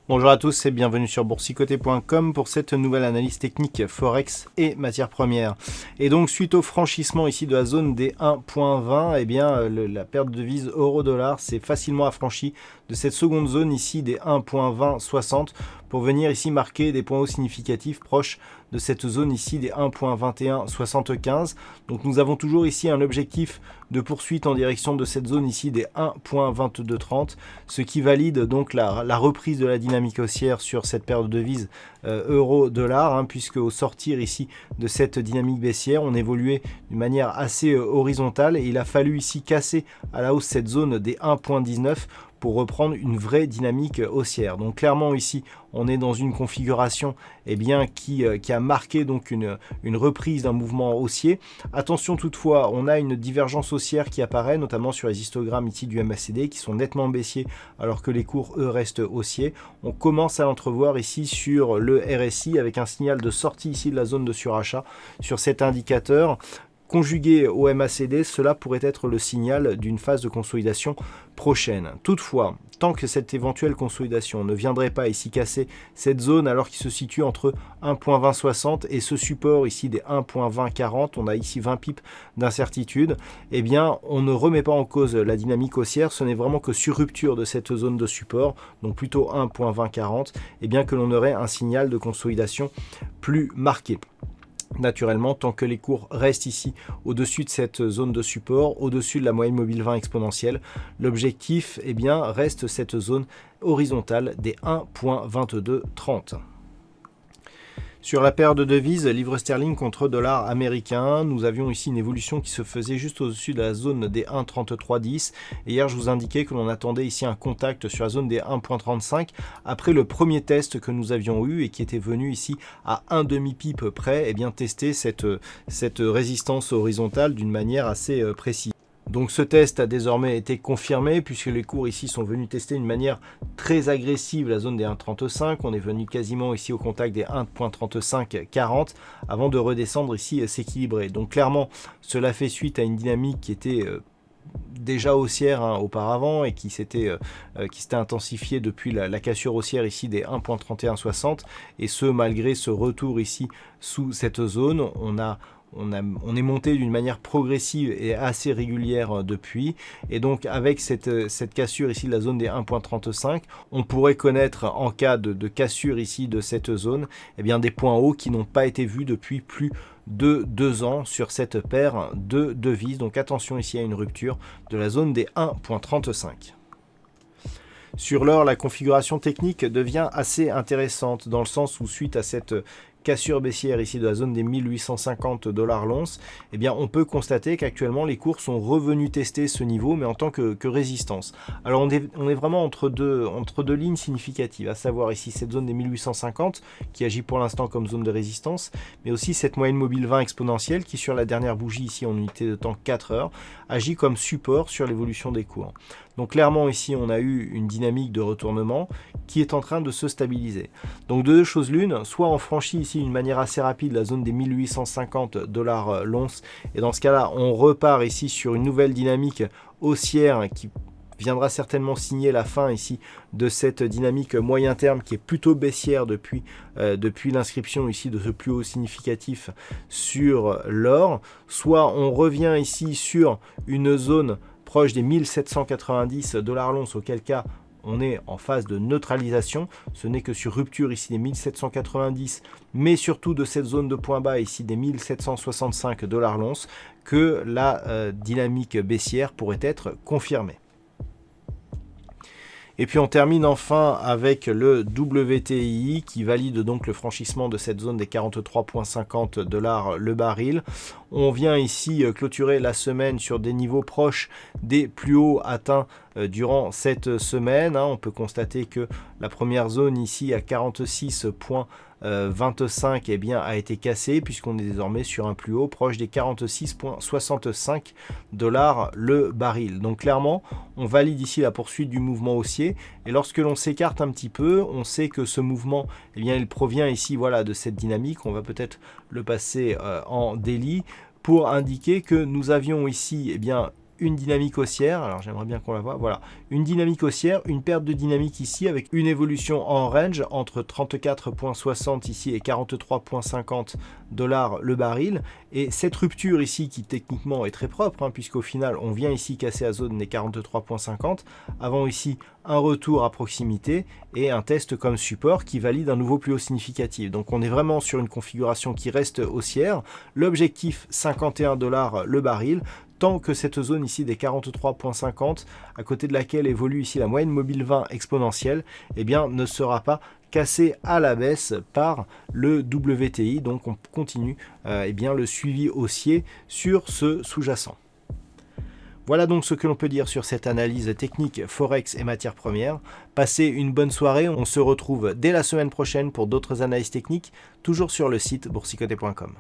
Bonjour à tous et bienvenue sur boursicoté.com pour cette nouvelle analyse technique Forex et matières premières. Et donc suite au franchissement ici de la zone des 1.20, eh bien la paire de devises euro-dollar s'est facilement affranchie de cette seconde zone ici des 1.2060 pour venir ici marquer des points hauts significatifs proches de cette zone ici des 1.2175. Donc nous avons toujours ici un objectif de poursuite en direction de cette zone ici des 1.2230, ce qui valide donc la reprise de la dynamique haussière sur cette paire de devises euro-dollar, puisque au sortir ici de cette dynamique baissière, on évoluait d'une manière assez horizontale et il a fallu ici casser à la hausse cette zone des 1.19 pour reprendre une vraie dynamique haussière. Donc clairement ici, on est dans une configuration qui a marqué donc une reprise d'un mouvement haussier. Attention toutefois, on a une divergence haussière qui apparaît, notamment sur les histogrammes ici du MACD qui sont nettement baissiers alors que les cours, eux, restent haussiers. On commence à l'entrevoir ici sur le RSI avec un signal de sortie ici de la zone de surachat sur cet indicateur. Conjugué au MACD, cela pourrait être le signal d'une phase de consolidation prochaine. Toutefois, tant que cette éventuelle consolidation ne viendrait pas ici casser cette zone alors qu'il se situe entre 1.2060 et ce support ici des 1.2040, on a ici 20 pips d'incertitude, eh bien on ne remet pas en cause la dynamique haussière, ce n'est vraiment que sur rupture de cette zone de support, donc plutôt 1.2040, eh bien que l'on aurait un signal de consolidation plus marqué. Naturellement, tant que les cours restent ici au-dessus de cette zone de support, au-dessus de la moyenne mobile 20 exponentielle, l'objectif reste cette zone horizontale des 1.2230. Sur la paire de devises, livre sterling contre dollar américain, nous avions ici une évolution qui se faisait juste au-dessus de la zone des 1.3310. Et hier, je vous indiquais que l'on attendait ici un contact sur la zone des 1.35 après le premier test que nous avions eu et qui était venu ici à un demi-pip près, tester cette résistance horizontale d'une manière assez précise. Donc ce test a désormais été confirmé puisque les cours ici sont venus tester d'une manière très agressive la zone des 1.35. On est venu quasiment ici au contact des 1.3540 avant de redescendre ici s'équilibrer. Donc clairement cela fait suite à une dynamique qui était déjà haussière auparavant et qui s'était intensifiée depuis la cassure haussière ici des 1.3160 et ce malgré ce retour ici sous cette zone. On est monté d'une manière progressive et assez régulière depuis. Et donc avec cette cassure ici de la zone des 1.35, on pourrait connaître en cas de cassure ici de cette zone, des points hauts qui n'ont pas été vus depuis plus de 2 ans sur cette paire de devises. Donc attention ici à une rupture de la zone des 1.35. Sur l'or, la configuration technique devient assez intéressante dans le sens où suite à cette cassure baissière ici de la zone des 1850 $ l'once, on peut constater qu'actuellement les cours sont revenus tester ce niveau mais en tant que résistance. Alors on est vraiment entre deux lignes significatives, à savoir ici cette zone des 1850 qui agit pour l'instant comme zone de résistance, mais aussi cette moyenne mobile 20 exponentielle qui sur la dernière bougie ici en unité de temps 4 heures agit comme support sur l'évolution des cours. Donc clairement ici on a eu une dynamique de retournement qui est en train de se stabiliser. Donc de deux choses l'une, soit on franchit ici d'une manière assez rapide la zone des 1850 $ l'once et dans ce cas là on repart ici sur une nouvelle dynamique haussière qui viendra certainement signer la fin ici de cette dynamique moyen terme qui est plutôt baissière depuis l'inscription ici de ce plus haut significatif sur l'or, soit on revient ici sur une zone proche des 1790 $ l'once, auquel cas on est en phase de neutralisation. Ce n'est que sur rupture ici des 1790, mais surtout de cette zone de point bas ici des 1765 $ l'once, que la dynamique baissière pourrait être confirmée. Et puis on termine enfin avec le WTI qui valide donc le franchissement de cette zone des 43,50 $ le baril. On vient ici clôturer la semaine sur des niveaux proches des plus hauts atteints durant cette semaine. On peut constater que la première zone ici à 46,1 25 eh bien, a été cassé puisqu'on est désormais sur un plus haut proche des 46,65 $ le baril. Donc clairement, on valide ici la poursuite du mouvement haussier et lorsque l'on s'écarte un petit peu, on sait que ce mouvement, eh bien, il provient ici voilà, de cette dynamique. On va peut-être le passer en daily pour indiquer que nous avions ici eh bien, une dynamique haussière, alors j'aimerais bien qu'on la voit, voilà, une dynamique haussière, une perte de dynamique ici avec une évolution en range entre 34,60 ici et 43,50 $ le baril, et cette rupture ici qui techniquement est très propre, puisqu'au final on vient ici casser la zone des 43,50, avant ici un retour à proximité et un test comme support qui valide un nouveau plus haut significatif. Donc on est vraiment sur une configuration qui reste haussière, l'objectif 51 $ le baril, tant que cette zone ici des 43,50 à côté de laquelle évolue ici la moyenne mobile 20 exponentielle, eh bien, ne sera pas cassée à la baisse par le WTI. Donc on continue eh bien, le suivi haussier sur ce sous-jacent. Voilà donc ce que l'on peut dire sur cette analyse technique Forex et matières premières. Passez une bonne soirée, on se retrouve dès la semaine prochaine pour d'autres analyses techniques, toujours sur le site boursicoté.com.